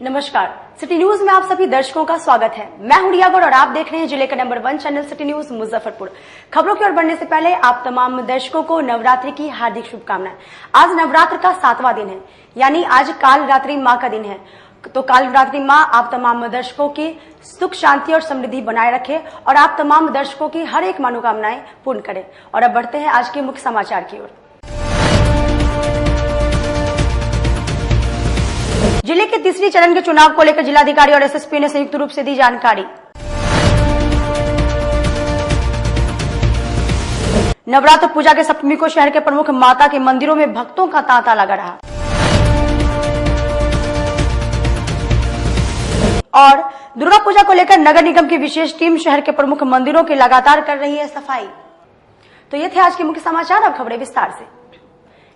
नमस्कार, city news में आप सभी दर्शकों का स्वागत है। मैं हूं रिया गौड़ और आप देख रहे हैं जिले का number 1 channel city news Muzaffarpur. खबरों की ओर बढ़ने से पहले आप तमाम दर्शकों को नवरात्रि की हार्दिक शुभकामनाएं। आज नवरात्र का 7वां दिन है, यानी आज काल रात्रि माँ का दिन है। तो काल रात्रि माँ आप तमाम दर्शकों की सुख शांति और समृद्धि बनाए रखे और आप तमाम दर्शकों की हर एक मनोकामनाएं पूर्ण करें। और अब बढ़ते हैं आज के मुख्य समाचार की ओर। जिले के तीसरी चरण के चुनाव को लेकर जिलाधिकारी और एसएसपी ने संयुक्त रूप से दी जानकारी। नवरात्र पूजा के सप्तमी को शहर के प्रमुख माता के मंदिरों में भक्तों का तांता लगा रहा और दुर्गा पूजा को लेकर नगर निगम की विशेष टीम शहर के प्रमुख मंदिरों की लगातार कर रही है सफाई। तो ये थे आज के मुख्य समाचार। अब खबरें विस्तार से।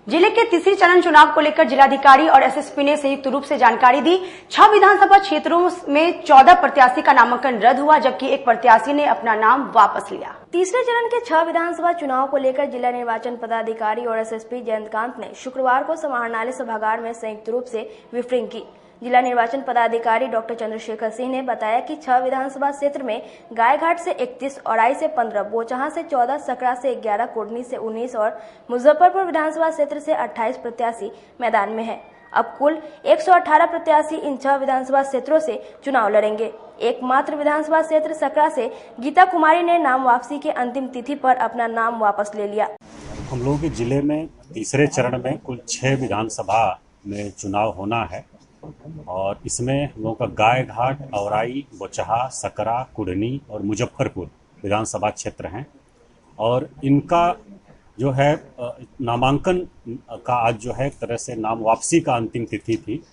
जिले के तीसरी चरण चुनाव को लेकर जिलाधिकारी और एसएसपी ने संयुक्त रूप से जानकारी दी। 6 विधानसभा क्षेत्रों में 14 प्रत्याशी का नामांकन रद्द हुआ, जबकि एक प्रत्याशी ने अपना नाम वापस लिया। तीसरे चरण के 6 विधानसभा चुनाव को लेकर जिला निर्वाचन पदाधिकारी और एसएसपी जयंतकांत ने शुक्रवार को समाहरणालय सभागार में संयुक्त रूप से ब्रीफिंग की। जिला निर्वाचन पदाधिकारी डॉक्टर चंद्रशेखर सिंह ने बताया कि 6 विधानसभा क्षेत्र में गायघाट से 31, औराई से 15, बोचहां से 14, सकरा से 11, कुढ़नी से 19 और मुजफ्फरपुर विधानसभा क्षेत्र से 28 प्रत्याशी मैदान में हैं। अब कुल 118 प्रत्याशी इन 6 विधानसभा क्षेत्रों से चुनाव लड़ेंगे। एकमात्र विधानसभा क्षेत्र सकरा से गीता कुमारी ने नाम वापसी के अंतिम तिथि पर अपना नाम वापस ले लिया। हम लोगों के जिले में तीसरे चरण में कुल 6 विधानसभा में चुनाव होना है और इसमें हम लोगों का गायघाट, औराई, बोचहा, सकरा, कुढ़नी और मुजफ्फरपुर विधानसभा क्षेत्र हैं और इनका जो है नामांकन का आज जो है एक तरह से नाम वापसी का अंतिम तिथि थी।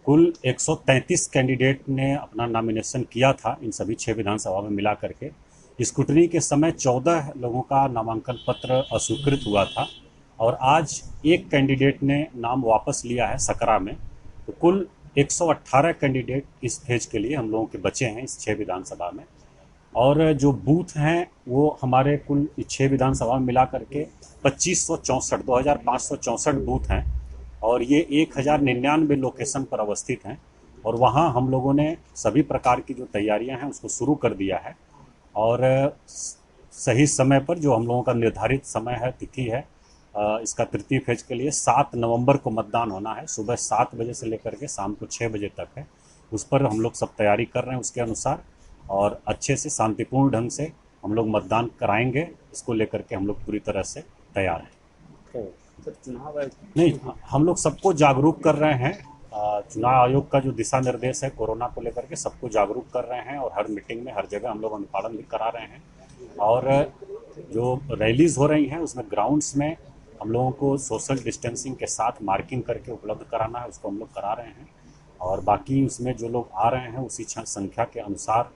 कुल 133 कैंडिडेट ने अपना नॉमिनेशन किया था इन सभी 6 विधानसभा में मिला करके। स्क्रूटनी के समय 14 लोगों का नामांकन पत्र अस्वीकृत हुआ था और आज एक कैंडिडेट ने नाम वापस लिया है सकरा में। तो कुल 118 कैंडिडेट इस फेज के लिए हम लोगों के बचे हैं इस 6 विधानसभा में और जो बूथ हैं वो हमारे कुल 6 विधानसभा में मिला करके 2564 बूथ हैं और ये 1099 लोकेशन पर अवस्थित हैं और वहाँ हम लोगों ने सभी प्रकार की जो तैयारियां हैं उसको शुरू कर दिया है और सही समय पर जो हम लोगों का निर्धारित समय है, तिथि है, इसका तृतीय फेज के लिए 7 नवंबर को मतदान होना है। सुबह 7 बजे से लेकर के शाम को 6 बजे तक है। उस पर हम लोग सब तैयारी कर रहे हैं उसके अनुसार और अच्छे से शांतिपूर्ण ढंग से हम लोग मतदान कराएंगे। इसको लेकर के हम लोग पूरी तरह से तैयार हैं। चुनाव नहीं, हम लोग सबको जागरूक कर रहे हैं। चुनाव आयोग का जो दिशा निर्देश है कोरोना को लेकर के सबको जागरूक कर रहे हैं और हर मीटिंग में हर जगह हम लोग अनुपालन भी करा रहे हैं और जो रैलीज हो रही हैं उसमें ग्राउंड्स में हम लोगों को सोशल डिस्टेंसिंग के साथ मार्किंग करके उपलब्ध कराना है, उसको हम लोग करा रहे हैं और बाकी उसमें जो लोग आ रहे हैं उसी संख्या के अनुसार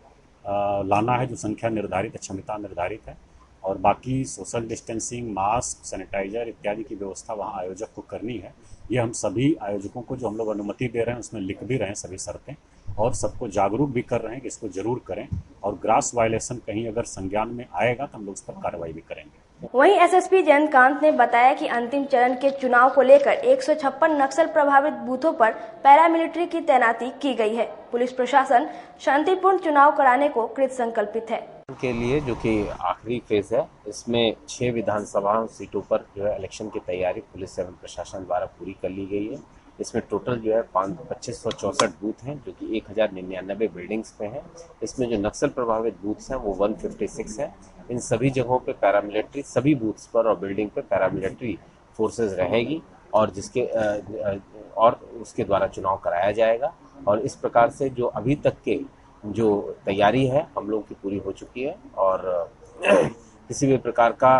लाना है, जो संख्या निर्धारित है, क्षमता निर्धारित है और बाकी सोशल डिस्टेंसिंग, मास्क, सैनिटाइजर इत्यादि की व्यवस्था वहाँ आयोजक को करनी है। ये हम सभी आयोजकों को जो हम लोग अनुमति दे रहे हैं उसमें लिख भी रहे हैं सभी शर्तें और सबको जागरूक भी कर रहे हैं कि इसको जरूर करें और ग्रास वायलेशन कहीं अगर संज्ञान में आएगा तो हम लोग उस पर कार्रवाई भी करेंगे। वहीं एसएसपी जयंतकांत ने बताया कि अंतिम चरण के चुनाव को लेकर 156 नक्सल प्रभावित बूथों पर पैरामिलिट्री की तैनाती की गई है। पुलिस प्रशासन शांतिपूर्ण चुनाव कराने को कृत संकल्पित है। के लिए जो कि आखिरी फेज है, इसमें 6 विधानसभा सीटों पर जो है इलेक्शन की तैयारी पुलिस एवं प्रशासन द्वारा पूरी कर ली गई है। इसमें टोटल जो है 2564 बूथ हैं जो कि 1099 बिल्डिंग्स पे हैं। इसमें जो नक्सल प्रभावित बूथ्स हैं वो 156 है। इन सभी जगहों पे पैरामिलिट्री, सभी बूथ्स पर और बिल्डिंग पे पैरामिलिट्री फोर्सेस रहेगी और उसके द्वारा चुनाव कराया जाएगा और इस प्रकार से जो अभी तक के जो तैयारी है हम लोग की पूरी हो चुकी है और किसी भी प्रकार का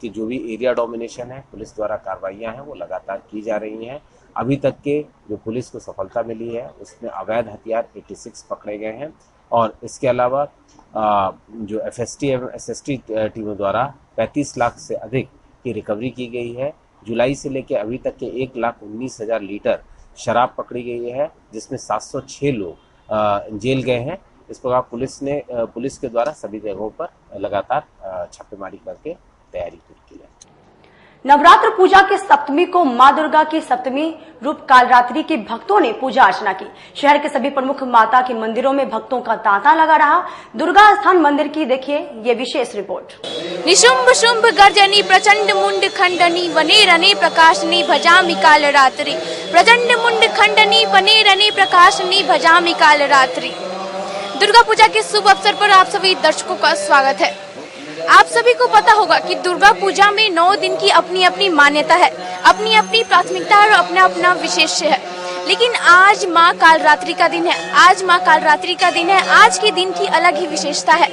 कि जो भी एरिया डोमिनेशन है पुलिस द्वारा कार्रवाइयाँ हैं वो लगातार की जा रही हैं। अभी तक के जो पुलिस को सफलता मिली है उसमें अवैध हथियार 86 पकड़े गए हैं और इसके अलावा जो एफएसटी एवं एसएसटी टीमों द्वारा 35 लाख से अधिक की रिकवरी की गई है। जुलाई से लेकर अभी तक के 1,19,000 लीटर शराब पकड़ी गई है जिसमें 706 लोग जेल गए हैं। इस प्रकार पुलिस के द्वारा सभी जगहों पर लगातार छापेमारी करके तैयारी की है। नवरात्र पूजा के सप्तमी को मां दुर्गा की सप्तमी रूप कालरात्रि के भक्तों ने पूजा अर्चना की। शहर के सभी प्रमुख माता के मंदिरों में भक्तों का तांता लगा रहा। दुर्गा स्थान मंदिर की देखिए ये विशेष रिपोर्ट। निशुंभ शुंभ गर्जनी प्रचंड मुंड खंडनी वने रने प्रकाशनी भजामि कालरात्रि। प्रचंड मुंड खंडनी वने रने प्रकाशनी भजामि कालरात्रि। दुर्गा पूजा के शुभ अवसर पर आप सभी दर्शकों का स्वागत है। आप सभी को पता होगा कि दुर्गा पूजा में 9 दिन की अपनी अपनी मान्यता है, अपनी अपनी प्राथमिकता और अपना अपना विशेष है। लेकिन आज माँ कालरात्रि का दिन है। आज माँ कालरात्रि का दिन है। आज के दिन की अलग ही विशेषता है।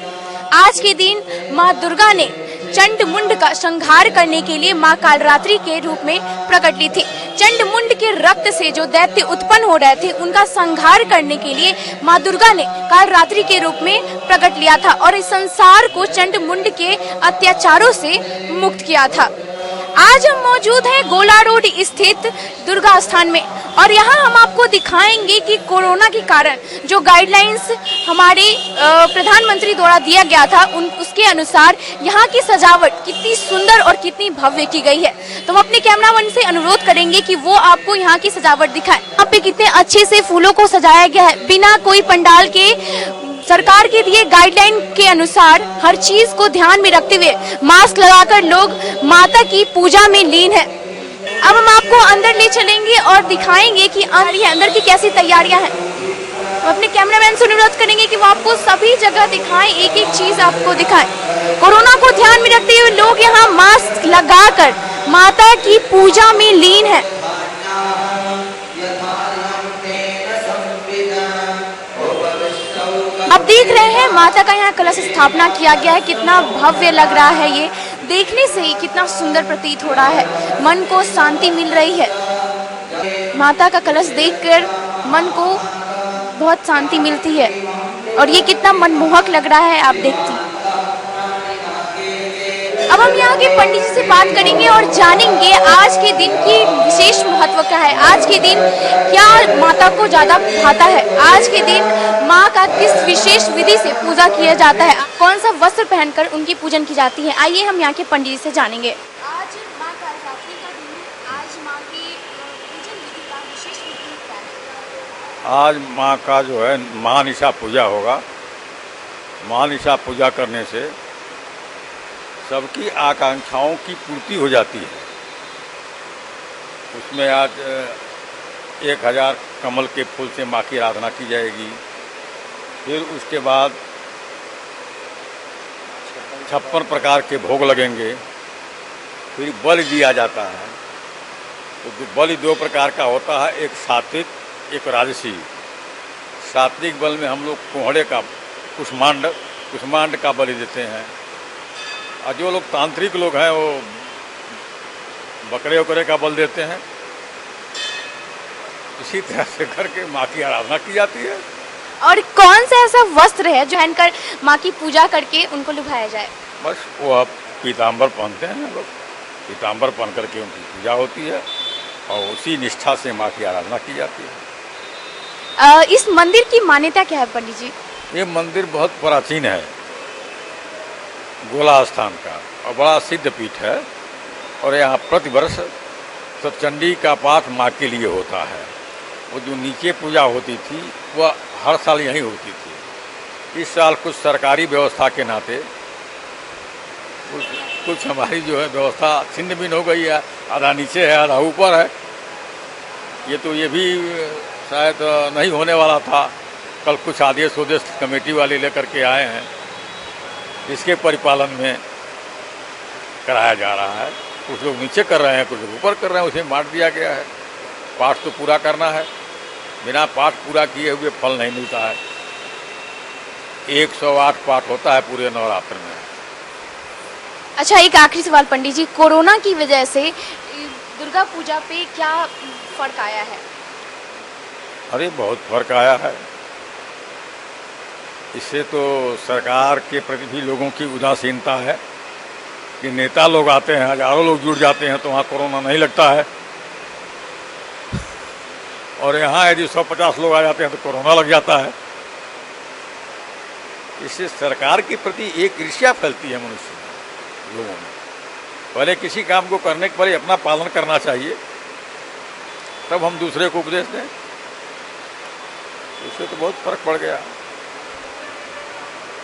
आज के दिन माँ दुर्गा ने चंड मुंड का संहार करने के लिए माँ कालरात्रि के रूप में प्रकट ली थी। चंड मुंड के रक्त से जो दैत्य उत्पन्न हो रहे थे उनका संहार करने के लिए माँ दुर्गा ने कालरात्रि के रूप में प्रकट लिया था और इस संसार को चंड मुंड के अत्याचारों से मुक्त किया था। आज हम मौजूद हैं गोला रोड स्थित दुर्गा स्थान में और यहाँ हम आपको दिखाएंगे कि कोरोना के कारण जो गाइडलाइंस हमारे प्रधानमंत्री द्वारा दिया गया था उसके अनुसार यहाँ की सजावट कितनी सुंदर और कितनी भव्य की गई है। तो हम अपने कैमरामैन से अनुरोध करेंगे कि वो आपको यहाँ की सजावट दिखाएं। यहाँ पे कितने अच्छे से फूलों को सजाया गया है बिना कोई पंडाल के। सरकार के दिए गाइडलाइन के अनुसार हर चीज को ध्यान में रखते हुए मास्क लगाकर लोग माता की पूजा में लीन है। अब हम आपको अंदर ले चलेंगे और दिखाएंगे कि अंदर की कैसी तैयारियां हैं। हम अपने कैमरामैन से अनुरोध करेंगे कि वो आपको सभी जगह दिखाएं, एक एक चीज आपको दिखाएं। कोरोना को ध्यान में रखते हुए लोग यहाँ मास्क लगाकर माता की पूजा में लीन है। आप देख रहे हैं माता का यहाँ कलश स्थापना किया गया है। कितना भव्य लग रहा है, ये देखने से ही कितना सुंदर प्रतीत हो रहा है। मन को शांति मिल रही है। माता का कलश देखकर मन को बहुत शांति मिलती है और ये कितना मनमोहक लग रहा है, आप देखती। अब हम यहाँ के पंडित जी से बात करेंगे और जानेंगे आज के दिन की विशेष महत्व क्या है। आज के दिन क्या माता को ज्यादा भाता है, आज के दिन माँ का किस विशेष विधि से पूजा किया जाता है, कौन सा वस्त्र पहनकर उनकी पूजन की जाती है। आइए हम यहाँ के पंडित जी से जानेंगे। आज माँ कालरात्रि का दिन है, आज माँ की पूजन विधि का विशेष विधि क्या है? आज माँ का जो है महानिशा पूजा होगा। महानिशा पूजा करने से सबकी आकांक्षाओं की पूर्ति हो जाती है। उसमें आज 1000 कमल के फूल से माँ की आराधना की जाएगी। फिर उसके बाद 56 प्रकार के भोग लगेंगे। फिर बलि दिया जाता है। तो बलि 2 प्रकार का होता है, एक सात्विक, एक राजसी। सात्विक बल में हम लोग कोहड़े का कुष्मांड का बलि देते हैं और जो लोग तांत्रिक लोग हैं वो बकरे वकरे का बल देते हैं। इसी तरह से करके माँ की आराधना की जाती है। और कौन सा ऐसा वस्त्र है जो पहनकर माँ की पूजा करके उनको लुभाया जाए? बस वो आप पीताम्बर पहनते हैं लोग, पीताम्बर पहन करके उनकी पूजा होती है और उसी निष्ठा से माँ की आराधना की जाती है। इस मंदिर की मान्यता क्या है पंडित जी? ये मंदिर बहुत प्राचीन है, गोला स्थान का, और बड़ा सिद्ध पीठ है। और यहाँ प्रतिवर्ष सतचंडी का पाठ माँ के लिए होता है। वो जो नीचे पूजा होती थी वह हर साल यहीं होती थी। इस साल कुछ सरकारी व्यवस्था के नाते कुछ हमारी जो है व्यवस्था छिन्न भिन्न हो गई है। आधा नीचे है, आधा ऊपर है। ये भी शायद नहीं होने वाला था। कल कुछ आदेश कमेटी वाले लेकर के आए हैं, इसके परिपालन में कराया जा रहा है। कुछ लोग नीचे कर रहे हैं, कुछ लोग ऊपर कर रहे हैं। उसे बांट दिया गया है। पाठ तो पूरा करना है, बिना पाठ पूरा किए हुए फल नहीं मिलता है। 108 पाठ होता है पूरे नवरात्र में। अच्छा, एक आखिरी सवाल पंडित जी, कोरोना की वजह से दुर्गा पूजा पे क्या फर्क आया है? अरे बहुत फर्क आया है। इससे तो सरकार के प्रति भी लोगों की उदासीनता है कि नेता लोग आते हैं, हजारों लोग जुड़ जाते हैं तो वहाँ कोरोना नहीं लगता है, और यहाँ यदि 150 लोग आ जाते हैं तो कोरोना लग जाता है। इससे सरकार के प्रति एक ईर्ष्या फैलती है मनुष्य लोगों में। पहले किसी काम को करने के पहले अपना पालन करना चाहिए, तब हम दूसरे को उपदेश दें। इससे तो बहुत फर्क पड़ गया।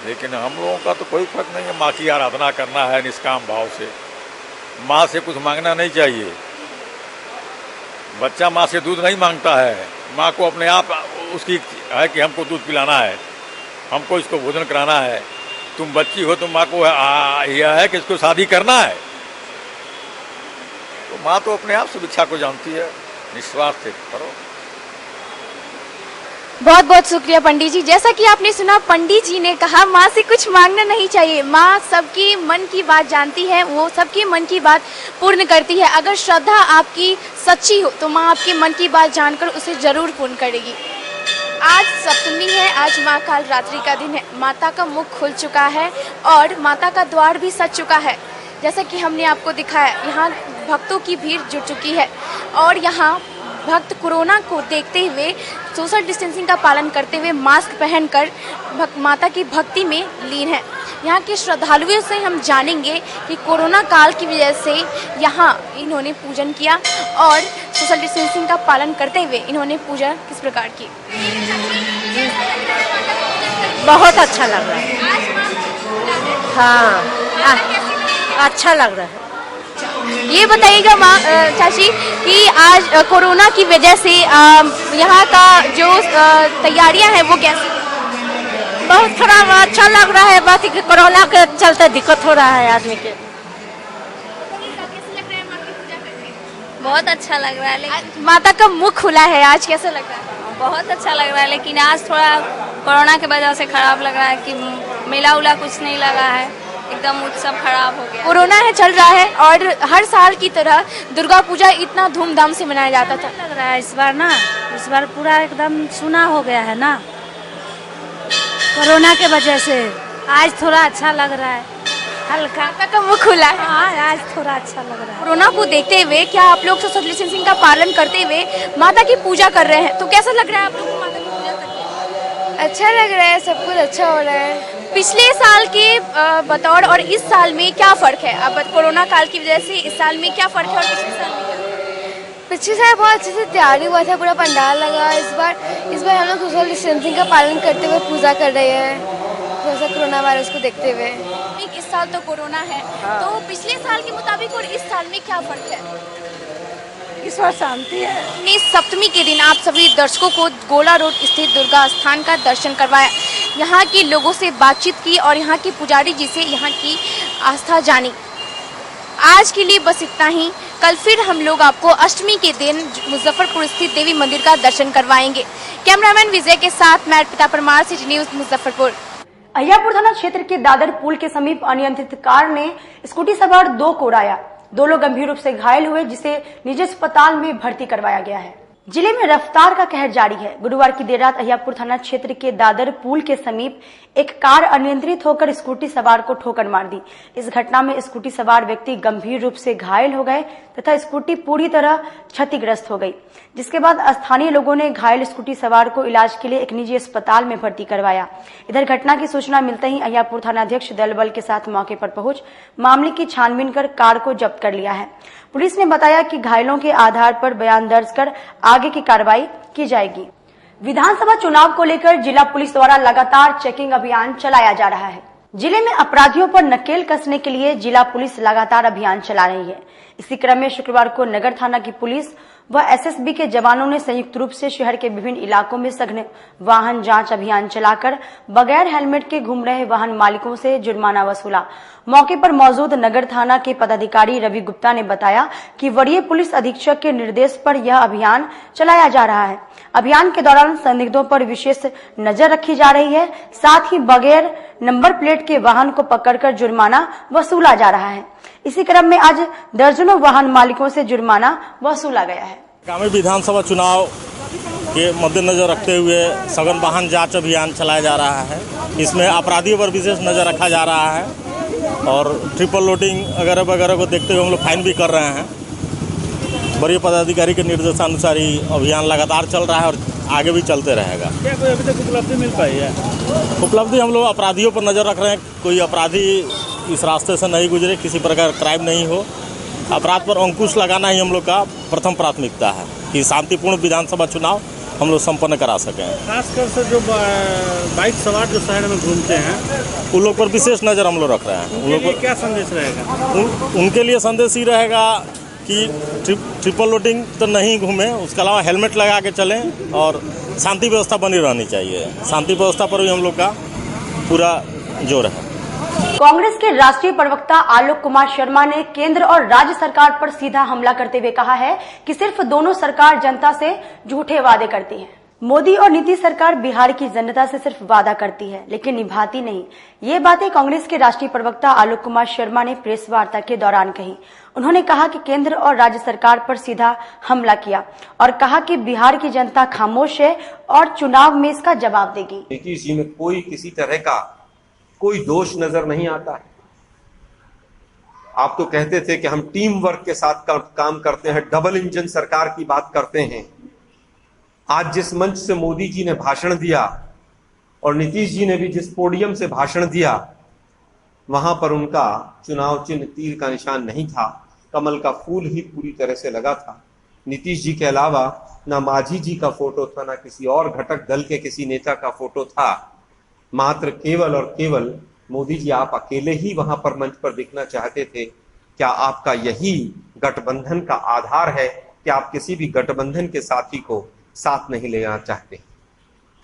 लेकिन हम लोगों का तो कोई फर्क नहीं है। माँ की आराधना करना है निष्काम भाव से, माँ से कुछ मांगना नहीं चाहिए। बच्चा माँ से दूध नहीं मांगता है, माँ को अपने आप उसकी है कि हमको दूध पिलाना है, हमको इसको भोजन कराना है। तुम बच्ची हो तो माँ को यह है कि इसको शादी करना है। तो माँ तो अपने आप सब इच्छा को जानती है, निस्वार्थ से करो। बहुत बहुत शुक्रिया पंडित जी। जैसा कि आपने सुना, पंडित जी ने कहा माँ से कुछ मांगना नहीं चाहिए। माँ सबकी मन की बात जानती है, वो सबकी मन की बात पूर्ण करती है। अगर श्रद्धा आपकी सच्ची हो तो माँ आपके मन की बात जानकर उसे जरूर पूर्ण करेगी। आज सप्तमी है, आज माँ काल रात्रि का दिन है। माता का मुख खुल चुका है और माता का द्वार भी सज चुका है। जैसा कि हमने आपको दिखाया, यहाँ भक्तों की भीड़ जुट चुकी है और यहाँ भक्त कोरोना को देखते हुए सोशल डिस्टेंसिंग का पालन करते हुए मास्क पहनकर माता की भक्ति में लीन है। यहाँ के श्रद्धालुओं से हम जानेंगे कि कोरोना काल की वजह से यहाँ इन्होंने पूजन किया और सोशल डिस्टेंसिंग का पालन करते हुए इन्होंने पूजा किस प्रकार की। बहुत अच्छा लग रहा है। हाँ, अच्छा लग रहा है। ये बताइएगा माँ चाची कि आज कोरोना की वजह से यहाँ का जो तैयारियां हैं वो कैसी? बहुत खराब, अच्छा लग रहा है। बस कोरोना के चलते दिक्कत हो रहा है आदमी के। बहुत अच्छा लग रहा है। माता का मुख खुला है, आज कैसा लग रहा है? बहुत अच्छा लग रहा है, लेकिन आज थोड़ा कोरोना की वजह से खराब लग रहा है कि मेला उला कुछ नहीं लगा है, एकदम उत्सव खराब हो गया। कोरोना है चल रहा है और हर साल की तरह दुर्गा पूजा इतना धूमधाम से मनाया जाता था। लग रहा है इस बार ना, इस बार पूरा एकदम सुना हो गया है ना कोरोना के वजह से। आज थोड़ा अच्छा लग रहा है, हल्का। माता का मुख खुला है। हाँ, आज थोड़ा अच्छा लग रहा है। कोरोना को देखते हुए क्या आप लोग सोशल डिस्टेंसिंग का पालन करते हुए माता की पूजा कर रहे हैं, तो कैसा लग रहा है आप लोग को माता की पूजा करके? अच्छा लग रहा है, सब कुछ अच्छा हो रहा है। पिछले साल के बतौर और इस साल में क्या फर्क है? अब कोरोना काल की वजह से इस साल में क्या फर्क है और पिछले साल में क्या? पिछले साल बहुत अच्छे से तैयारी हुआ था, पूरा पंडाल लगा। इस बार हम लोग सोशल डिस्टेंसिंग का पालन करते हुए पूजा कर रहे हैं, जैसा कोरोना वायरस को देखते हुए। इस साल तो कोरोना है, तो पिछले साल के मुताबिक और इस साल में क्या फर्क है? इस बार शांति है। इस सप्तमी के दिन आप सभी दर्शकों को गोला रोड स्थित दुर्गा स्थान का दर्शन करवाया, यहाँ के लोगों से बातचीत की और यहाँ के पुजारी जी से यहाँ की आस्था जानी। आज के लिए बस इतना ही। कल फिर हम लोग आपको अष्टमी के दिन मुजफ्फरपुर स्थित देवी मंदिर का दर्शन करवाएंगे। कैमरामैन विजय के साथ मैं अर्पिता परमार, सिटी न्यूज मुजफ्फरपुर। अहियापुर थाना क्षेत्र के दादर पुल के समीप अनियंत्रित कार ने स्कूटी सवार 2 को उड़ाया। 2 लोग गंभीर रूप से घायल हुए, जिसे निजी अस्पताल में भर्ती करवाया गया है। जिले में रफ्तार का कहर जारी है। गुरुवार की देर रात अहियापुर थाना क्षेत्र के दादर पुल के समीप एक कार अनियंत्रित होकर स्कूटी सवार को ठोकर मार दी। इस घटना में स्कूटी सवार व्यक्ति गंभीर रूप से घायल हो गए तथा स्कूटी पूरी तरह क्षतिग्रस्त हो गई, जिसके बाद स्थानीय लोगों ने घायल स्कूटी सवार को इलाज के लिए एक निजी अस्पताल में भर्ती करवाया। इधर घटना की सूचना मिलते ही अहियापुर थाना अध्यक्ष दल बल के साथ मौके पर पहुंच मामले की छानबीन कर कार को जब्त कर लिया है। पुलिस ने बताया कि घायलों के आधार पर बयान दर्ज कर आगे की कार्रवाई की जाएगी। विधानसभा चुनाव को लेकर जिला पुलिस द्वारा लगातार चेकिंग अभियान चलाया जा रहा है। जिले में अपराधियों पर नकेल कसने के लिए जिला पुलिस लगातार अभियान चला रही है। इसी क्रम में शुक्रवार को नगर थाना की पुलिस व एसएसबी के जवानों ने संयुक्त रूप से शहर के विभिन्न इलाकों में सघन वाहन जांच अभियान चलाकर बगैर हेलमेट के घूम रहे वाहन मालिकों से जुर्माना वसूला। मौके पर मौजूद नगर थाना के पदाधिकारी रवि गुप्ता ने बताया कि वरीय पुलिस अधीक्षक के निर्देश पर यह अभियान चलाया जा रहा है। अभियान के दौरान संदिग्धों पर विशेष नजर रखी जा रही है, साथ ही बगैर नंबर प्लेट के वाहन को पकड़कर जुर्माना वसूला जा रहा है। इसी क्रम में आज दर्जनों वाहन मालिकों से जुर्माना वसूला गया है। आगामी विधानसभा चुनाव के मद्देनजर रखते हुए सघन वाहन जांच अभियान चलाया जा रहा है। इसमें अपराधियों पर विशेष नजर रखा जा रहा है और ट्रिपल लोडिंग वगैरह वगैरह को देखते हुए हम लोग फाइन भी कर रहे हैं। वरीय पदाधिकारी के निर्देशानुसार ही अभियान लगातार चल रहा है और आगे भी चलते रहेगा। क्या कोई अभी तक उपलब्धि मिल पाई है? उपलब्धि हम लोग अपराधियों पर नजर रख रहे हैं, कोई अपराधी इस रास्ते से नहीं गुजरे, किसी प्रकार क्राइम नहीं हो, अपराध पर अंकुश लगाना ही हम लोग का प्रथम प्राथमिकता है कि शांतिपूर्ण विधानसभा चुनाव हम लोग संपन्न करा सकें। खासकर से जो बाइक सवार जो शहर में घूमते हैं उन लोग पर विशेष नज़र हम लोग रख रहे हैं। उनके लिए क्या संदेश रहेगा? उनके लिए संदेश ही रहेगा कि ट्रिपल लोडिंग तो नहीं घूमें, उसके अलावा हेलमेट लगा के चलें और शांति व्यवस्था बनी रहनी चाहिए। शांति व्यवस्था पर भी हम लोग का पूरा जोर है। कांग्रेस के राष्ट्रीय प्रवक्ता आलोक कुमार शर्मा ने केंद्र और राज्य सरकार पर सीधा हमला करते हुए कहा है कि सिर्फ दोनों सरकार जनता से झूठे वादे करती है। मोदी और नीतीश सरकार बिहार की जनता से सिर्फ वादा करती है लेकिन निभाती नहीं। ये बातें कांग्रेस के राष्ट्रीय प्रवक्ता आलोक कुमार शर्मा ने प्रेस वार्ता के दौरान कही। उन्होंने कहा कि केंद्र और राज्य सरकार पर सीधा हमला किया और कहा कि बिहार की जनता खामोश है और चुनाव में इसका जवाब देगी। नीतीश जी में कोई किसी तरह का कोई दोष नजर नहीं आता है। आप तो कहते थे कि हम टीम वर्क के साथ काम करते हैं, डबल इंजन सरकार की बात करते हैं। आज जिस मंच से मोदी जी ने भाषण दिया और नीतीश जी ने भी जिस पोडियम से भाषण दिया, वहां पर उनका चुनाव चिन्ह तीर का निशान नहीं था, कमल का फूल ही पूरी तरह से लगा था। नीतीश जी के अलावा ना मांझी जी का फोटो था, ना किसी और घटक दल के किसी नेता का फोटो था। मात्र केवल और केवल मोदी जी आप अकेले ही वहां पर मंच पर दिखना चाहते थे। क्या आपका यही गठबंधन का आधार है कि आप किसी भी गठबंधन के साथी को साथ नहीं लेना चाहते?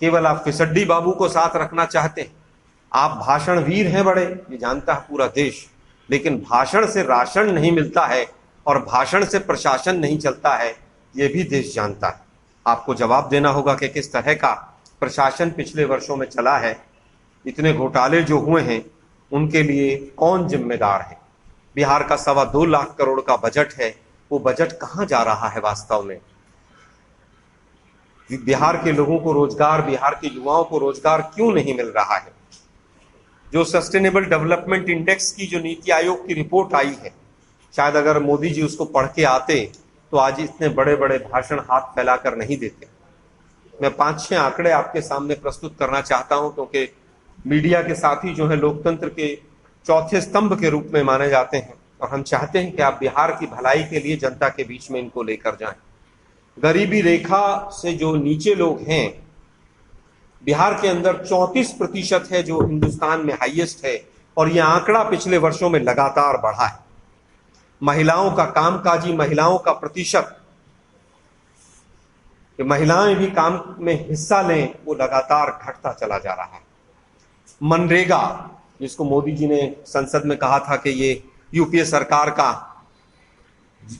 केवल आप फिसड्डी बाबू को साथ रखना चाहते हैं। आप भाषण वीर हैं बड़े, ये जानता है पूरा देश, लेकिन भाषण से राशन नहीं मिलता है और भाषण से प्रशासन नहीं चलता है, ये भी देश जानता है। आपको जवाब देना होगा कि किस तरह का प्रशासन पिछले वर्षों में चला है। इतने घोटाले जो हुए हैं उनके लिए कौन जिम्मेदार है? बिहार का 2.25 लाख करोड़ का बजट है, वो बजट कहां जा रहा है वास्तव में? बिहार के लोगों को रोजगार, बिहार के युवाओं को रोजगार क्यों नहीं मिल रहा है? जो सस्टेनेबल डेवलपमेंट इंडेक्स की जो नीति आयोग की रिपोर्ट आई है, शायद अगर मोदी जी उसको पढ़ के आते तो आज इतने बड़े बड़े भाषण हाथ फैलाकर नहीं देते। मैं 5-6 आंकड़े आपके सामने प्रस्तुत करना चाहता हूं, क्योंकि मीडिया के साथी जो है लोकतंत्र के चौथे स्तंभ के रूप में माने जाते हैं और हम चाहते हैं कि आप बिहार की भलाई के लिए जनता के बीच में इनको लेकर जाएं। गरीबी रेखा से जो नीचे लोग हैं, बिहार के अंदर 34% है, जो हिंदुस्तान में हाईएस्ट है, और यह आंकड़ा पिछले वर्षों में लगातार बढ़ा है। महिलाओं का कामकाजी महिलाओं का प्रतिशत, कि महिलाएं भी काम में हिस्सा लें, वो लगातार घटता चला जा रहा है। मनरेगा, जिसको मोदी जी ने संसद में कहा था कि ये यूपीए सरकार का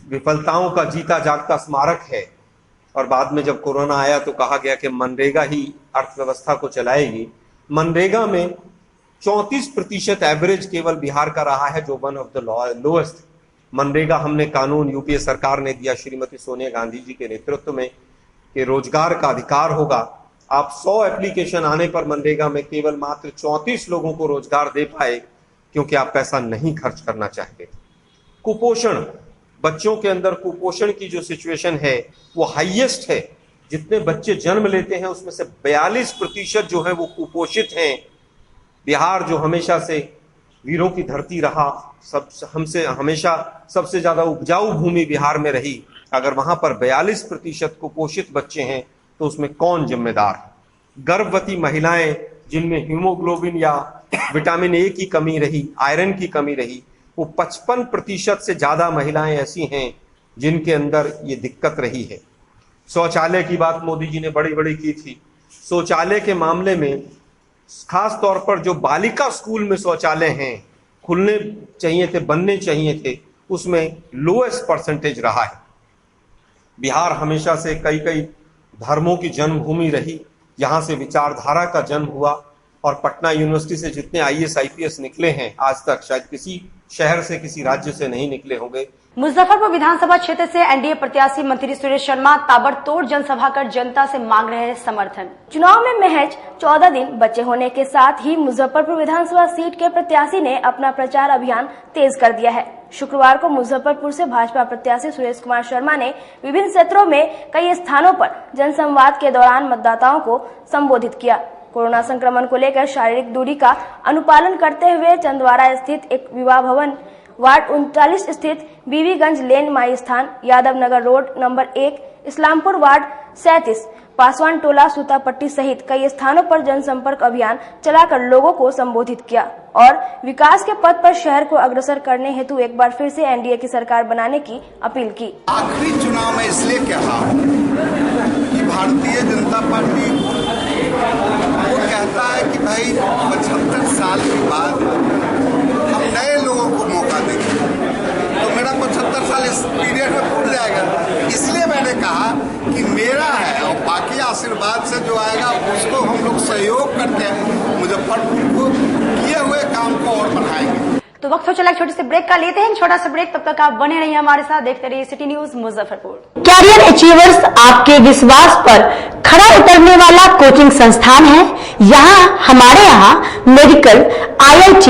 विफलताओं का जीता जागता स्मारक है, और बाद में जब कोरोना आया तो कहा गया कि मनरेगा ही अर्थव्यवस्था को चलाएगी। मनरेगा में 34% एवरेज केवल बिहार का रहा है, जो one of the lowest. MNREGA हमने कानून यूपीए सरकार ने दिया श्रीमती सोनिया गांधी जी के नेतृत्व में कि रोजगार का अधिकार होगा। आप 100 एप्लीकेशन आने पर मनरेगा में केवल मात्र 34 लोगों को रोजगार दे पाए, क्योंकि आप पैसा नहीं खर्च करना चाहते। कुपोषण, बच्चों के अंदर कुपोषण की जो सिचुएशन है वो हाईएस्ट है। जितने बच्चे जन्म लेते हैं उसमें से 42% जो है वो कुपोषित हैं। बिहार जो हमेशा से वीरों की धरती रहा, हमसे हमेशा सबसे ज्यादा उपजाऊ भूमि बिहार में रही, अगर वहां पर 42% कुपोषित बच्चे हैं तो उसमें कौन जिम्मेदार है? गर्भवती महिलाएं जिनमें हीमोग्लोबिन या विटामिन ए की कमी रही, आयरन की कमी रही, वो 55% से ज्यादा महिलाएं ऐसी हैं जिनके अंदर ये दिक्कत रही है। शौचालय की बात मोदी जी ने बड़ी बड़ी की थी। शौचालय के मामले में खास तौर पर जो बालिका स्कूल में शौचालय हैं, खुलने चाहिए थे, बनने चाहिए थे, उसमें लोएस्ट परसेंटेज रहा है। बिहार हमेशा से कई कई धर्मों की जन्मभूमि रही, यहाँ से विचारधारा का जन्म हुआ, और पटना यूनिवर्सिटी से जितने IAS IPS निकले हैं आज तक शायद किसी शहर से, किसी राज्य से नहीं निकले होंगे। मुजफ्फरपुर विधानसभा क्षेत्र से एनडीए प्रत्याशी मंत्री सुरेश शर्मा ताबड़तोड़ जनसभा कर जनता से मांग रहे हैं समर्थन। चुनाव में महज 14 दिन बचे होने के साथ ही मुजफ्फरपुर विधानसभा सीट के प्रत्याशी ने अपना प्रचार अभियान तेज कर दिया है। शुक्रवार को मुजफ्फरपुर से भाजपा प्रत्याशी सुरेश कुमार शर्मा ने विभिन्न क्षेत्रों में कई स्थानों पर जनसंवाद के दौरान मतदाताओं को संबोधित किया। कोरोना संक्रमण को लेकर शारीरिक दूरी का अनुपालन करते हुए चंदवारा स्थित एक विवाह भवन वार्ड 39 स्थित Bibiganj lane Mai Sthan, Yadav Nagar road number 1, Islampur ward 37, Paswan Tola, Sutapatti सहित कई स्थानों पर जनसंपर्क अभियान चलाकर लोगों को संबोधित किया और विकास के पथ पर शहर को अग्रसर करने हेतु एक बार फिर से एनडीए की सरकार बनाने की अपील की। आखिरी चुनाव में इसलिए कहा कि भारतीय जनता पार्टी वो कहता है कि भाई 75 साल के बाद हम नए लोगों को मौका देंगे, तो मेरा 75 साल इस पीरियड में पूर्ण जाएगा। इसलिए मैंने कहा कि मेरा है और बाकी आशीर्वाद से जो आएगा उसको हम लोग सहयोग करके मुजफ्फरपुर को किए हुए काम को और बढ़ाएंगे। तो वक्त हो चला छोटे से ब्रेक का, लेते हैं छोटा सा ब्रेक। तब तक आप बने रहिए हमारे साथ, देखते रहिए city news Muzaffarpur. Career achievers आपके विश्वास पर खरा उतरने वाला कोचिंग संस्थान है। हमारे यहाँ मेडिकल, IIT,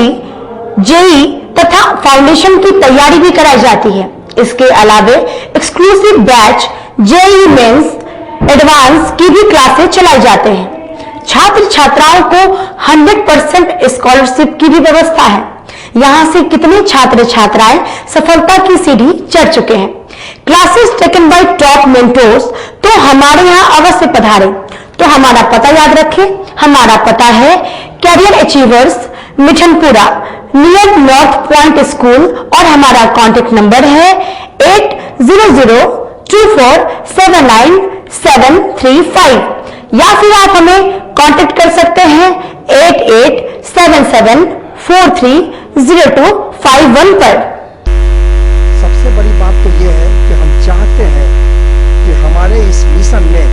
JEE तथा फाउंडेशन की तैयारी भी कराई जाती है। इसके अलावे exclusive batch JEE mains, advance की भी क्लासेस चलाई जाते हैं। छात्र छात्राओं को 100% स्कॉलरशिप की भी व्यवस्था है। यहाँ से कितने छात्र छात्राएं सफलता की सीढ़ी चढ़ चुके हैं। Classes taken by top mentors, तो हमारे यहाँ अवश्य पधारें। तो हमारा पता याद रखें, हमारा पता है career achievers, Mithanpura, near north point school, और हमारा कॉन्टेक्ट नंबर है 8002479735, या फिर आप हमें कांटेक्ट कर सकते हैं 8877430251 पर। सबसे बड़ी बात तो ये है कि हम चाहते हैं कि हमारे इस मिशन में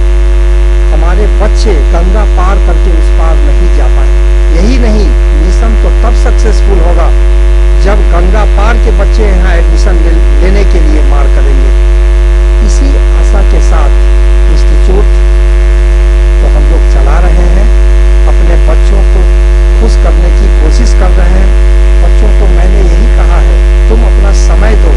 हमारे बच्चे गंगा पार करके उस पार नहीं जा पाए। यही नहीं, मिशन तो तब सक्सेसफुल होगा जब गंगा पार के बच्चे यहाँ एडमिशन लेने के लिए मार करेंगे। इसी आशा के साथ इंस्टीट्यूट तो हम लोग चला रहे हैं, अपने बच्चों को खुश करने की कोशिश कर रहे हैं। बच्चों को मैंने यही कहा है, तुम अपना समय दो,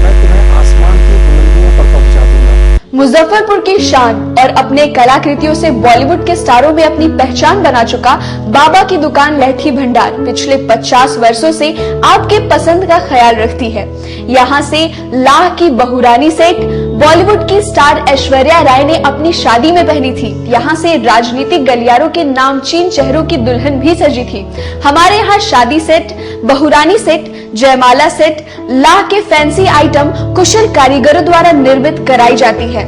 मैं तुम्हें आसमान की बुलंदियों पर पहुंचा दूंगा। मुजफ्फरपुर की शान और अपने कलाकृतियों से बॉलीवुड के स्टारों में अपनी पहचान बना चुका बाबा की दुकान लहठी भंडार पिछले 50 वर्षों से आपके पसंद का ख्याल रखती है। यहाँ से लाह की बहुरानी सेट बॉलीवुड की स्टार ऐश्वर्या राय ने अपनी शादी में पहनी थी। यहाँ से राजनीतिक गलियारों के नामचीन चेहरों की दुल्हन भी सजी थी। हमारे यहाँ शादी सेट, बहुरानी सेट, जयमाला सेट, लाह के फैंसी आइटम कुशल कारीगरों द्वारा निर्मित कराई जाती है।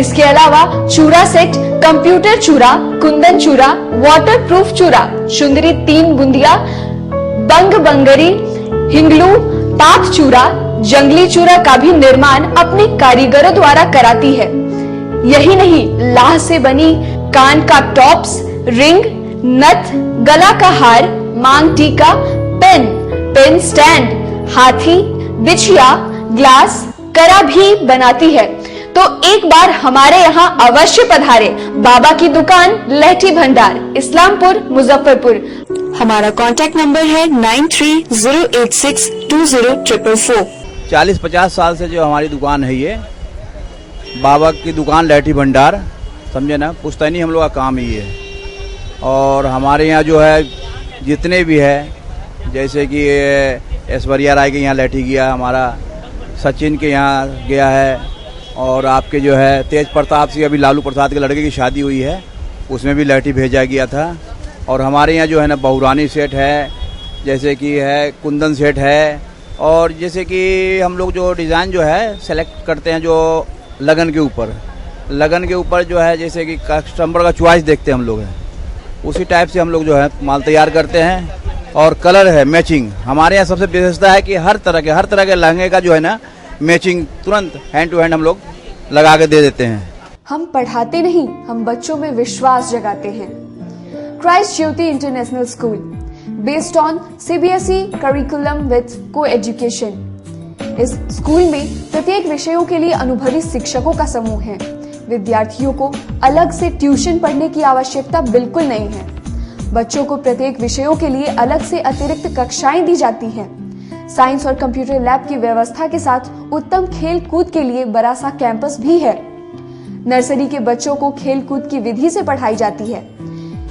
इसके अलावा चूड़ा सेट, कंप्यूटर चूड़ा, कुंदन चूड़ा, वाटरप्रूफ चूड़ा, चुंदरी 3 बुंदिया, बंग बंगरी, हिंगलू, ताक चूड़ा, जंगली चूड़ा का भी निर्माण अपने कारीगरों द्वारा कराती है। यही नहीं, लाह से बनी कान का टॉप्स, रिंग, नथ, गला का हार, मांग टीका, पेन स्टैंड, हाथी, बिछिया, ग्लास, करा भी बनाती है। तो एक बार हमारे यहाँ अवश्य पधारे। बाबा की दुकान लहठी भंडार, इस्लामपुर, मुजफ्फरपुर। हमारा कॉन्टेक्ट नंबर है 9308620444। 40-50 साल से जो हमारी दुकान है, ये बाबा की दुकान लहठी भंडार, समझे ना, पुश्तैनी हम लोग का काम ही है। और हमारे यहाँ जो है जितने भी है, जैसे कि ऐश्वर्या राय के यहाँ लहठी गया, हमारा सचिन के यहाँ गया है, और आपके जो है तेज प्रताप सिंह, अभी लालू प्रसाद के लड़के की शादी हुई है, उसमें भी लहठी भेजा गया था। और हमारे यहाँ जो है ना बहुरानी सेट है, जैसे कि है कुंदन सेट है, और जैसे कि हम लोग जो डिज़ाइन जो है सेलेक्ट करते हैं जो लगन के ऊपर जो है, जैसे कि कस्टमर का चॉइस देखते हैं हम लोग हैं, उसी टाइप से हम लोग जो है माल तैयार करते हैं। और कलर है मैचिंग, हमारे यहाँ सबसे विशेषता है कि हर तरह के लहंगे का जो है ना मैचिंग तुरंत हैंड टू हैंड हम लोग लगा के दे देते हैं। हम पढ़ाते नहीं, हम बच्चों में विश्वास जगाते हैं। Christ Jyoti international school, based on CBSE curriculum with co-education. इस स्कूल में प्रत्येक विषयों के लिए अनुभवी शिक्षकों का समूह है। विद्यार्थियों को अलग से ट्यूशन पढ़ने की आवश्यकता बिल्कुल नहीं है। बच्चों को प्रत्येक विषयों के लिए अलग से अतिरिक्त कक्षाएं दी जाती हैं। साइंस और कंप्यूटर लैब की व्यवस्था के साथ उत्तम खेल कूद के लिए बड़ा सा कैंपस भी है। नर्सरी के बच्चों को खेल कूद की विधि से पढ़ाई जाती है।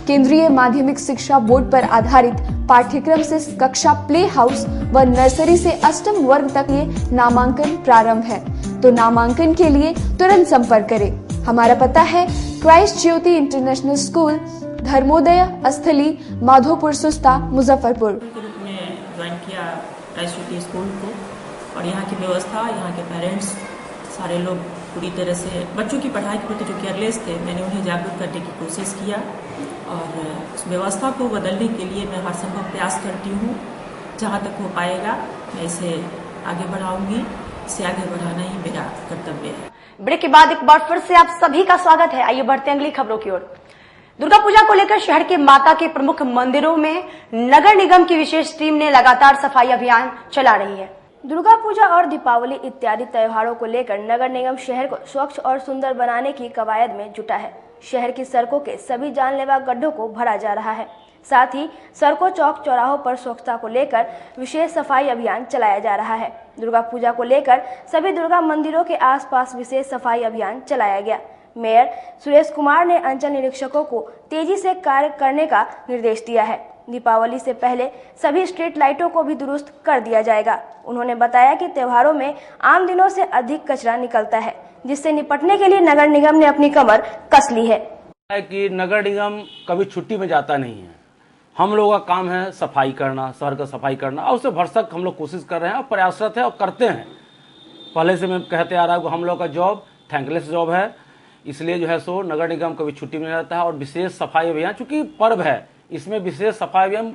केंद्रीय माध्यमिक शिक्षा बोर्ड पर आधारित पाठ्यक्रम से कक्षा प्ले हाउस व नर्सरी से अष्टम वर्ग तक ये नामांकन प्रारंभ है। तो नामांकन के लिए तुरंत संपर्क करें। हमारा पता है Christ Jyoti international school, Dharmodaya स्थली, माधोपुर सुस्ता, मुजफ्फरपुर। ग्रुप में ज्वाइन किया क्राइस्ट ज्योति स्कूल को, और यहाँ की व्यवस्था, यहाँ के पेरेंट्स सारे लोग पूरी तरह से बच्चों की पढ़ाई के प्रति जो केयरलेस थे, मैंने उन्हें जागरूक करने की कोशिश किया और उस व्यवस्था को बदलने के लिए मैं हर संभव प्रयास करती हूँ। जहाँ तक हो पाएगा मैं इसे आगे बढ़ाऊंगी, इसे आगे बढ़ाना ही मेरा कर्तव्य है। ब्रेक के बाद एक बार फिर से आप सभी का स्वागत है। आइए बढ़ते हैं अगली खबरों की ओर। दुर्गा पूजा को लेकर शहर के माता के प्रमुख मंदिरों में नगर निगम की विशेष टीम ने लगातार सफाई अभियान चला रही है। दुर्गा पूजा और दीपावली इत्यादि त्योहारों को लेकर नगर निगम शहर को स्वच्छ और सुंदर बनाने की कवायद में जुटा है। शहर की सड़कों के सभी जानलेवा गड्ढों को भरा जा रहा है। साथ ही सड़कों, चौक चौराहों पर स्वच्छता को लेकर विशेष सफाई अभियान चलाया जा रहा है। दुर्गा पूजा को लेकर सभी दुर्गा मंदिरों के आसपास विशेष सफाई अभियान चलाया गया। मेयर सुरेश कुमार ने अंचल निरीक्षकों को तेजी से कार्य करने का निर्देश दिया है। दीपावली से पहले सभी स्ट्रीट लाइटों को भी दुरुस्त कर दिया जाएगा। उन्होंने बताया कि त्योहारों में आम दिनों से अधिक कचरा निकलता है, जिससे निपटने के लिए नगर निगम ने अपनी कमर कस ली है। कि नगर निगम कभी छुट्टी में जाता नहीं है। हम लोगों का काम है सफाई करना, शहर का सफाई करना, और उससे भरसक हम लोग कोशिश कर रहे हैं और प्रयासरत है और करते हैं। पहले से मैं कहते आ रहा हूँ हम लोग का जॉब थैंकलेस जॉब है, इसलिए जो है सो नगर निगम कभी छुट्टी में नहीं रहता है। और विशेष सफाई अभियान, चूंकि पर्व है, इसमें विशेष सफाई अभियान।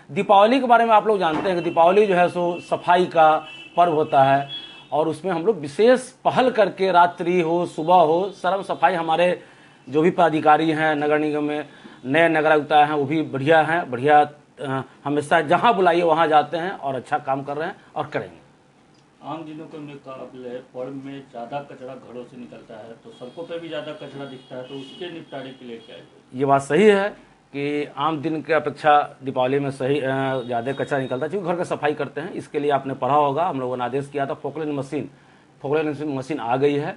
दीपावली के बारे में आप लोग जानते हैं कि दीपावली जो है सो सफाई का पर्व होता है, और उसमें हम लोग विशेष पहल करके रात्रि हो सुबह हो सर्व सफाई, हमारे जो भी पदाधिकारी हैं नगर निगम में, नए नगर आयुक्त हैं, वो भी बढ़िया हैं, बढ़िया हमेशा जहां बुलाइए वहां जाते हैं और अच्छा काम कर रहे हैं और करेंगे। आम दिनों के मुकाबले पर्व में ज़्यादा कचरा घरों से निकलता है, तो सड़कों पे भी ज़्यादा कचरा दिखता है, तो उसके निपटारे के लिए क्या है? ये बात सही है कि आम दिन की अपेक्षा दीपावली में सही ज़्यादा कचरा निकलता है, क्योंकि घर का सफाई करते हैं। इसके लिए आपने पढ़ा होगा, हम लोगों ने आदेश किया था, फोकलिन मशीन आ गई है।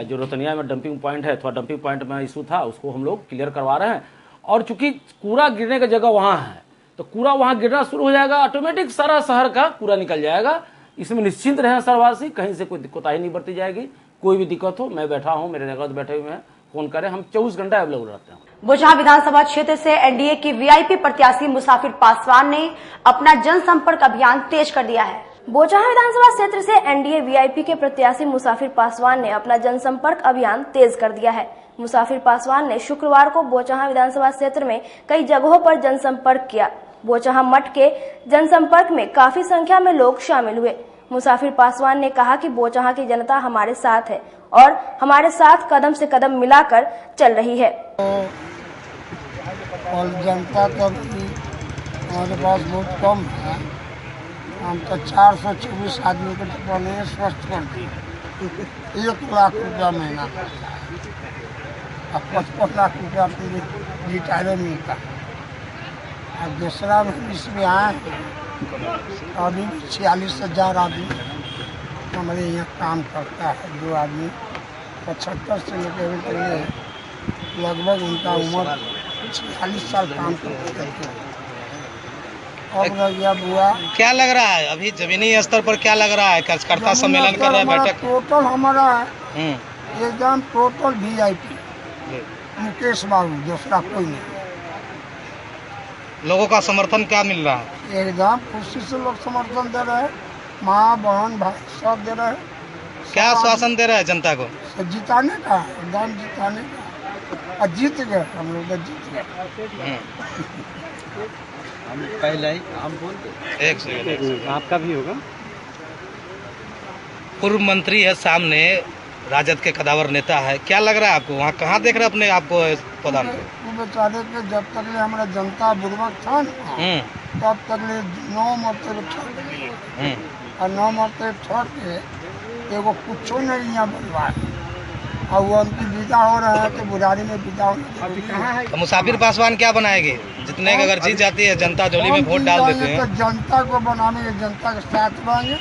जो रोतनिया में डंपिंग पॉइंट है, थोड़ा डंपिंग पॉइंट में इशू था, उसको हम लोग क्लियर करवा रहे हैं। और चूंकि कूड़ा गिरने की जगह वहाँ है, तो कूड़ा वहाँ गिरना शुरू हो जाएगा, ऑटोमेटिक सारा शहर का कूड़ा निकल जाएगा। इसमें निश्चिंत रहें शहरवासी, कहीं से कोई कोताही नहीं बरती जाएगी। कोई भी दिक्कत हो, मैं बैठा हूँ, मेरे नगर बैठे हुए हैं, फोन करें, हम 24 घंटा अवेलेबल रहते हैं। बोचहा विधानसभा क्षेत्र से एनडीए की वीआईपी प्रत्याशी मुसाफिर पासवान ने अपना जनसंपर्क अभियान तेज कर दिया है। बोचहा विधानसभा क्षेत्र से एनडीए वीआईपी के प्रत्याशी मुसाफिर पासवान ने अपना जनसंपर्क अभियान तेज कर दिया है। मुसाफिर पासवान ने शुक्रवार को बोचहा विधानसभा क्षेत्र में कई जगहों पर जनसंपर्क किया। बोचहा मठ के जनसंपर्क में काफी संख्या में लोग शामिल हुए। मुसाफिर पासवान ने कहा कि बोचहा की जनता हमारे साथ है और हमारे साथ कदम से कदम मिलाकर चल रही है। और जनता का भी हमारे पास बहुत कम है। हम तो 424 आदमी को टिप्पणी स्वस्थ कर दी, 1 लाख रुपया महीना और 55 लाख रुपया रिटायरमेंट मिलता है। और दूसरा इसमें आए अभी 46,000 आदमी हमारे यहाँ काम करता है। जो आदमी 75 से लेकर लगभग उनका उम्र 46 साल काम करते हैं। अब गया बुआ, क्या लग रहा है अभी जमीनी स्तर पर, क्या लग रहा है कार्यकर्ता सम्मेलन कर रहे हैं, बैठक टोटल हमारा है एकदम टोटल वीआईपी मुकेश बाबू, दूसरा कोई नहीं। लोगों का समर्थन क्या मिल रहा है? एकदम खुशी से लोग समर्थन दे रहे हैं, माँ बहन भाई सब दे रहे हैं। क्या आश्वासन दे रहे हैं जनता को? जिताने का, एकदम जिताने का, और जीत गए हम लोग, जीत गए। हम पहले ही हम बोलते, एक सेकंड आपका भी होगा। पूर्व मंत्री है सामने, राजद के कदावर नेता है, क्या लग रहा है आपको? वहाँ कहाँ देख रहे हैं अपने आपको प्रधान को? बेचारे के जब तक ले हमारा जनता बुर्बक था न, तब तक ले 9 मरतबे ठग और 9 मरतबे ठग के एगो कुछो नहीं यहाँ बनवा, और वो उनकी विदा हो रहा है तो बुढ़ारी में विदा होना। तो मुसाफिर पासवान क्या बनाएंगे? जितने अगर जीत जाती है जनता झोली में वोट डाल देते हैं, तो जनता को बनाने, जनता के साथ रहेंगे।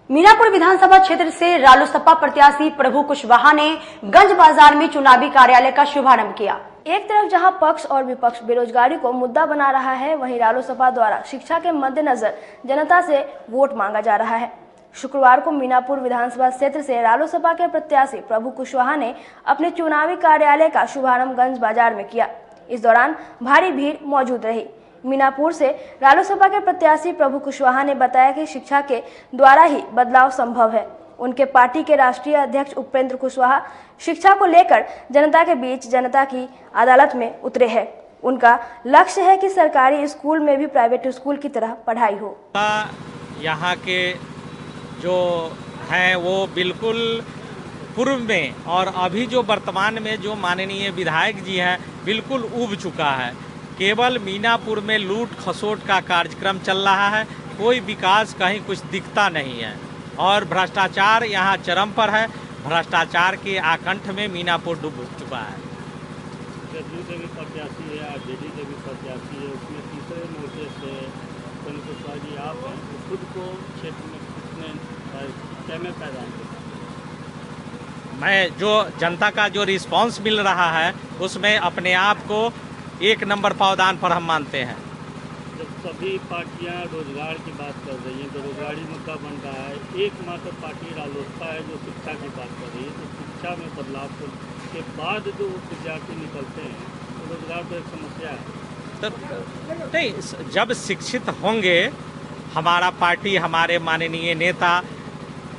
मीनापुर विधानसभा क्षेत्र से रालोसपा प्रत्याशी प्रभु कुशवाहा ने गंज बाजार में चुनावी कार्यालय का शुभारंभ किया। एक तरफ जहां पक्ष और विपक्ष बेरोजगारी को मुद्दा बना रहा है, वहीं रालोसपा द्वारा शिक्षा के मद्देनजर जनता से वोट मांगा जा रहा है। शुक्रवार को मीनापुर विधानसभा क्षेत्र से रालोसपा के प्रत्याशी प्रभु कुशवाहा ने अपने चुनावी कार्यालय का शुभारंभ गंज बाजार में किया। इस दौरान भारी भीड़ मौजूद रही। मीनापुर से रालोसपा के प्रत्याशी प्रभु कुशवाहा ने बताया कि शिक्षा के द्वारा ही बदलाव संभव है। उनके पार्टी के राष्ट्रीय अध्यक्ष उपेंद्र कुशवाहा शिक्षा को लेकर जनता के बीच जनता की अदालत में उतरे हैं। उनका लक्ष्य है कि सरकारी स्कूल में भी प्राइवेट स्कूल की तरह पढ़ाई हो। यहाँ के जो हैं वो बिल्कुल पूर्व में और अभी जो वर्तमान में जो माननीय विधायक जी हैं बिल्कुल उब चुका है। केवल मीनापुर में लूट खसोट का कार्यक्रम चल रहा है, कोई विकास कहीं कुछ दिखता नहीं है और भ्रष्टाचार यहाँ चरम पर है। भ्रष्टाचार के आकंठ में मीनापुर डूब चुका है। जदयू से भी प्रत्याशी है, आरजेडी से भी प्रत्याशी है, उसमें तीसरे मोर्चे से कुशवाहा जी आप हैं, तो खुद को क्षेत्र में कितने में पैदा मैं जो जनता का जो रिस्पांस मिल रहा है उसमें अपने आप को एक नंबर पावदान पर हम मानते हैं। जब सभी पार्टियां रोजगार की बात कर रही हैं, बेरोजगारी मुद्दा बन रहा है, एकमात्र पार्टी रालोसपा है जो शिक्षा की बात कर रही है, तो शिक्षा में बदलाव के बाद जो विद्यार्थी निकलते हैं तो रोजगार तो एक समस्या है। तो नहीं, जब शिक्षित होंगे, हमारा पार्टी, हमारे माननीय नेता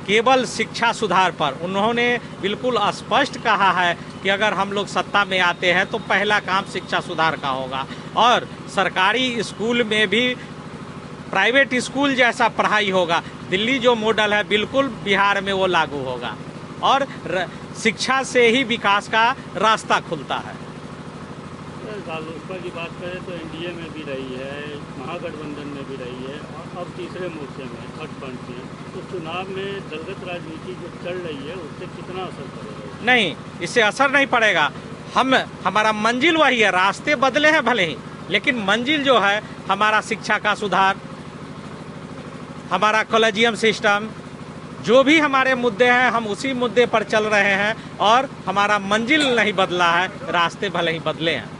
केवल शिक्षा सुधार पर उन्होंने बिल्कुल स्पष्ट कहा है कि अगर हम लोग सत्ता में आते हैं तो पहला काम शिक्षा सुधार का होगा और सरकारी स्कूल में भी प्राइवेट स्कूल जैसा पढ़ाई होगा। दिल्ली जो मॉडल है बिल्कुल बिहार में वो लागू होगा और शिक्षा से ही विकास का रास्ता खुलता है। रालोसपा की बात करें तो एनडीए में भी रही है, महागठबंधन में भी रही है और अब तीसरे मोर्चे में थर्ड फ्रंट में, तो चुनाव में दलगत राजनीति जो चल रही है उससे कितना असर पड़ेगा? नहीं, इससे असर नहीं पड़ेगा। हमारा मंजिल वही है, रास्ते बदले हैं भले ही, लेकिन मंजिल जो है हमारा शिक्षा का सुधार, हमारा कॉलेजियम सिस्टम, जो भी हमारे मुद्दे हैं हम उसी मुद्दे पर चल रहे हैं और हमारा मंजिल नहीं बदला है, रास्ते भले ही बदले हैं।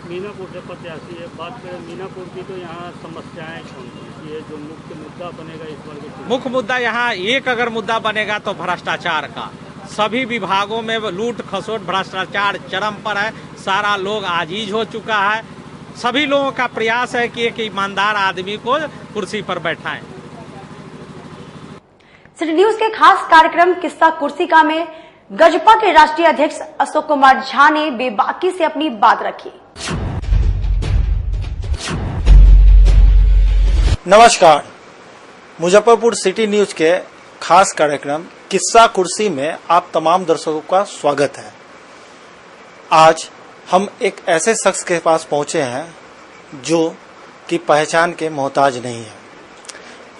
मीनापुर से प्रत्याशी है, बात करें मीनापुर की तो यहाँ समस्याएं कौन सी है जो मुख्य मुद्दा बनेगा इस बार के? मुख्य मुद्दा यहाँ एक अगर मुद्दा बनेगा तो भ्रष्टाचार का। सभी विभागों में लूट खसोट भ्रष्टाचार चरम पर है, सारा लोग आजीज हो चुका है। सभी लोगों का प्रयास है कि एक ईमानदार आदमी को कुर्सी पर बैठाएं। सिटी न्यूज के खास कार्यक्रम किस्सा कुर्सी का में गजपा के राष्ट्रीय अध्यक्ष अशोक कुमार झा ने बेबाकी से अपनी बात रखी। नमस्कार, मुजफ्फरपुर सिटी न्यूज के खास कार्यक्रम किस्सा कुर्सी में आप तमाम दर्शकों का स्वागत है। आज हम एक ऐसे शख्स के पास पहुंचे हैं जो कि पहचान के मोहताज नहीं है।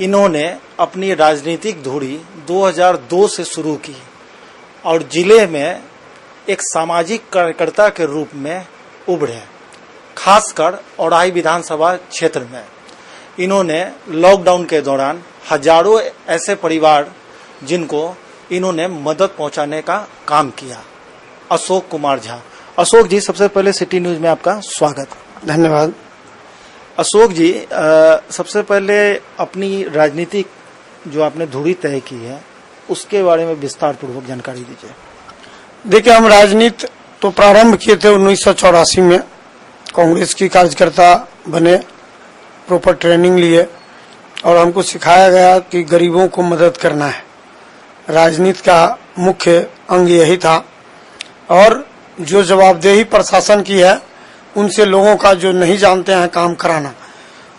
इन्होंने अपनी राजनीतिक धुरी 2002 से शुरू की और जिले में एक सामाजिक कार्यकर्ता के रूप में उभरे, खासकर औराई विधानसभा क्षेत्र में। इन्होंने लॉकडाउन के दौरान हजारों ऐसे परिवार जिनको इन्होंने मदद पहुंचाने का काम किया। अशोक कुमार झा। अशोक जी, सबसे पहले सिटी न्यूज में आपका स्वागत। धन्यवाद। अशोक जी, सबसे पहले अपनी राजनीतिक जो आपने धुरी तय की है उसके बारे में विस्तार पूर्वक जानकारी दीजिए। देखिए, हम राजनीति तो प्रारंभ किए थे 1984 में, कांग्रेस की कार्यकर्ता बने, प्रॉपर ट्रेनिंग लिए और हमको सिखाया गया कि गरीबों को मदद करना है। राजनीति का मुख्य अंग यही था और जो जवाबदेही प्रशासन की है उनसे लोगों का जो नहीं जानते हैं काम कराना,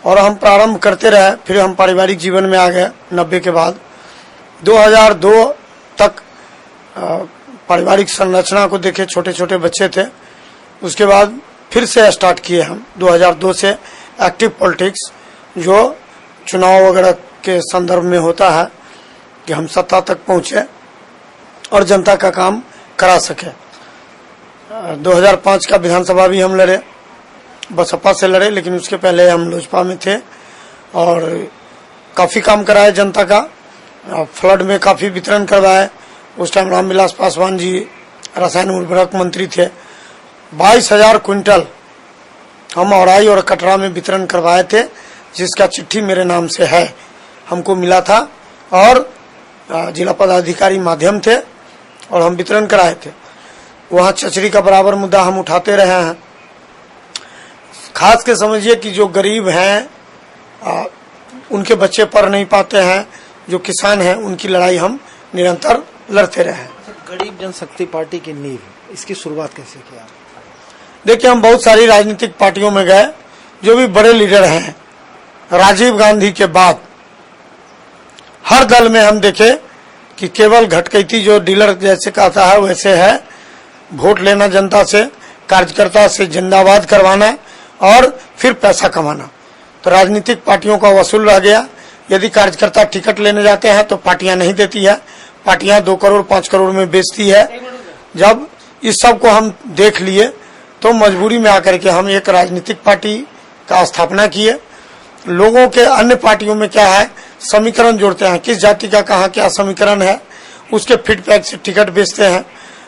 और हम प्रारंभ करते रहे। फिर हम पारिवारिक जीवन में आ गए 90 के बाद। 2002 तक पारिवारिक संरचना को देखे, छोटे छोटे बच्चे थे। उसके बाद फिर से स्टार्ट किए हम 2002 से एक्टिव पॉलिटिक्स, जो चुनाव वगैरह के संदर्भ में होता है कि हम सत्ता तक पहुंचे और जनता का काम करा सके। 2005 का विधानसभा भी हम लड़े, बसपा से लड़े, लेकिन उसके पहले हम लोजपा में थे और काफी काम कराए जनता का। फ्लड में काफी वितरण करवाए। उस टाइम रामविलास पासवान जी रसायन उर्वरक मंत्री थे, 22,000 क्विंटल हम औराई और कटरा में वितरण करवाए थे, जिसका चिट्ठी मेरे नाम से है, हमको मिला था और जिला पदाधिकारी माध्यम थे और हम वितरण कराए थे। वहाँ चचरी का बराबर मुद्दा हम उठाते रहे हैं। खास के समझिए कि जो गरीब हैं, उनके बच्चे पढ़ नहीं पाते हैं, जो किसान हैं, उनकी लड़ाई हम निरंतर लड़ते रहे हैं। गरीब जनशक्ति पार्टी की नींव, इसकी शुरुआत कैसे किया? देखिए, हम बहुत सारी राजनीतिक पार्टियों में गए, जो भी बड़े लीडर हैं। राजीव गांधी के बाद हर दल में हम देखे कि केवल घटकैती जो डीलर जैसे कहता है वैसे है, वोट लेना जनता से, कार्यकर्ता से जिंदाबाद करवाना और फिर पैसा कमाना। तो राजनीतिक पार्टियों का वसूल रह गया। यदि कार्यकर्ता टिकट लेने जाते हैं तो पार्टियां नहीं देती है, पार्टियां 2 करोड़ 5 करोड़ में बेचती है। जब इस सब को हम देख लिए तो मजबूरी में आकर के हम एक राजनीतिक पार्टी का स्थापना किए। लोगों के अन्य पार्टियों में क्या है, समीकरण जोड़ते हैं, किस जाति का कहाँ क्या समीकरण है, उसके फीडबैक से टिकट बेचते हैं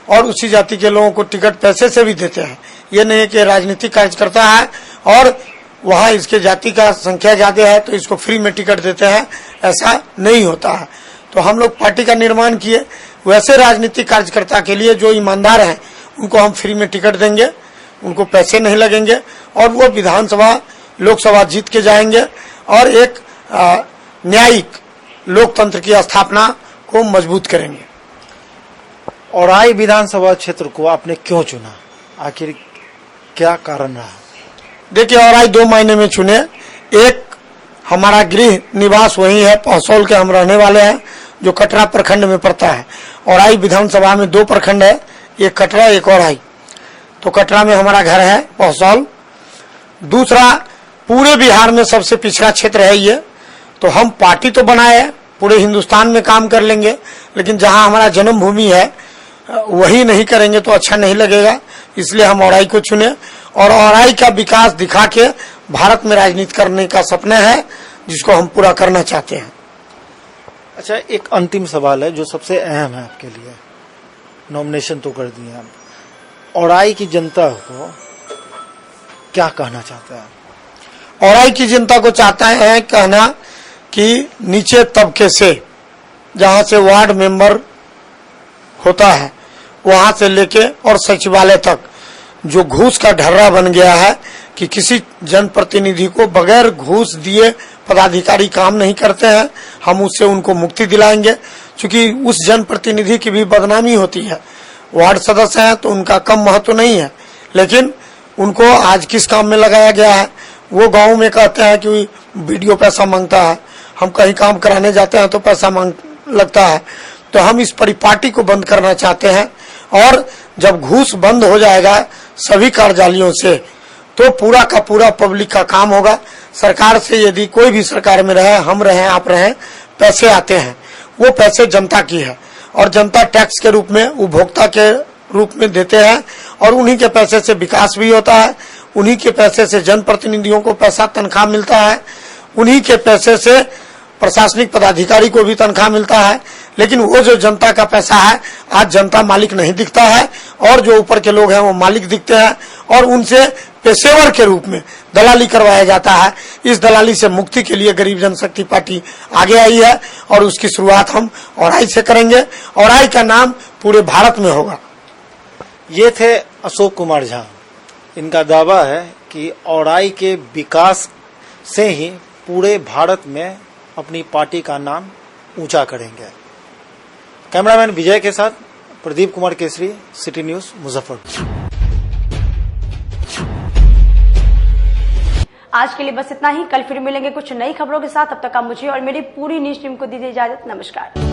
और उसी जाति के लोगों को टिकट पैसे से भी देते हैं। ये नहीं है कि राजनीतिक कार्यकर्ता है और वहाँ इसके जाति का संख्या ज्यादा है तो इसको फ्री में टिकट देते हैं, ऐसा नहीं होता है। तो हम लोग पार्टी का निर्माण किए। वैसे राजनीतिक कार्यकर्ता के लिए जो ईमानदार हैं उनको हम फ्री में टिकट देंगे, उनको पैसे नहीं लगेंगे और वो विधानसभा लोकसभा जीत के जाएंगे और एक न्यायिक लोकतंत्र की स्थापना को मजबूत करेंगे। औराई विधानसभा क्षेत्र को आपने क्यों चुना, आखिर क्या कारण रहा? देखिए, औराई 2 मायने में चुने। एक, हमारा गृह निवास वही है, पहसौल के हम रहने वाले हैं, जो कटरा प्रखंड में पड़ता है। औराई विधानसभा में 2 प्रखंड है, एक कटरा एक औराई। तो कटरा में हमारा घर है, पहसौल। दूसरा, पूरे बिहार में सबसे पिछड़ा क्षेत्र है ये। तो हम पार्टी तो बनाए, पूरे हिंदुस्तान में काम कर लेंगे, लेकिन जहां हमारा जन्मभूमि है वही नहीं करेंगे तो अच्छा नहीं लगेगा। इसलिए हम औराई को चुने और औराई का विकास दिखा के भारत में राजनीति करने का सपना है, जिसको हम पूरा करना चाहते हैं। अच्छा, एक अंतिम सवाल है जो सबसे अहम है आपके लिए। नॉमिनेशन तो कर दिए हम, औराई की जनता को क्या कहना चाहता है? औराई की जनता को चाहता है कहना कि नीचे तबके से, जहां से वार्ड मेंबर होता है वहां से लेके और सचिवालय तक जो घूस का ढर्रा बन गया है कि किसी जनप्रतिनिधि को बगैर घूस दिए पदाधिकारी काम नहीं करते हैं, हम उससे उनको मुक्ति दिलाएंगे। क्योंकि उस जनप्रतिनिधि की भी बदनामी होती है। वार्ड सदस्य हैं तो उनका कम महत्व नहीं है, लेकिन उनको आज किस काम में लगाया गया है। वो गांव में कहते हैं कि वीडियो पैसा मांगता है, हम कहीं काम कराने जाते हैं तो पैसा मांग लगता है। तो हम इस परिपाटी को बंद करना चाहते हैं और जब घूस बंद हो जाएगा सभी कार्यालयों से तो पूरा का पूरा पब्लिक का काम होगा। सरकार से यदि कोई भी सरकार में रहे, हम रहे, आप रहे, पैसे आते हैं, वो पैसे जनता की है और जनता टैक्स के रूप में, उपभोक्ता के रूप में देते हैं और उन्हीं के पैसे से विकास भी होता है, उन्हीं के पैसे से जनप्रतिनिधियों को पैसा तनख्वाह मिलता है, उन्हीं के पैसे से प्रशासनिक पदाधिकारी को भी तनख्वाह मिलता है। लेकिन वो जो जनता का पैसा है, आज जनता मालिक नहीं दिखता है और जो ऊपर के लोग हैं वो मालिक दिखते हैं और उनसे पेशेवर के रूप में दलाली करवाया जाता है। इस दलाली से मुक्ति के लिए गरीब जनशक्ति पार्टी आगे आई है और उसकी शुरुआत हम औराई से करेंगे। औराई का नाम पूरे भारत में होगा। ये थे अशोक कुमार झा। इनका दावा है कि औराई के विकास से ही पूरे भारत में अपनी पार्टी का नाम ऊंचा करेंगे। कैमरामैन विजय के साथ प्रदीप कुमार केसरी, सिटी न्यूज, मुजफ्फरपुर। आज के लिए बस इतना ही। कल फिर मिलेंगे कुछ नई खबरों के साथ। तब तक आप मुझे और मेरी पूरी न्यूज टीम को दीजिए इजाजत। नमस्कार।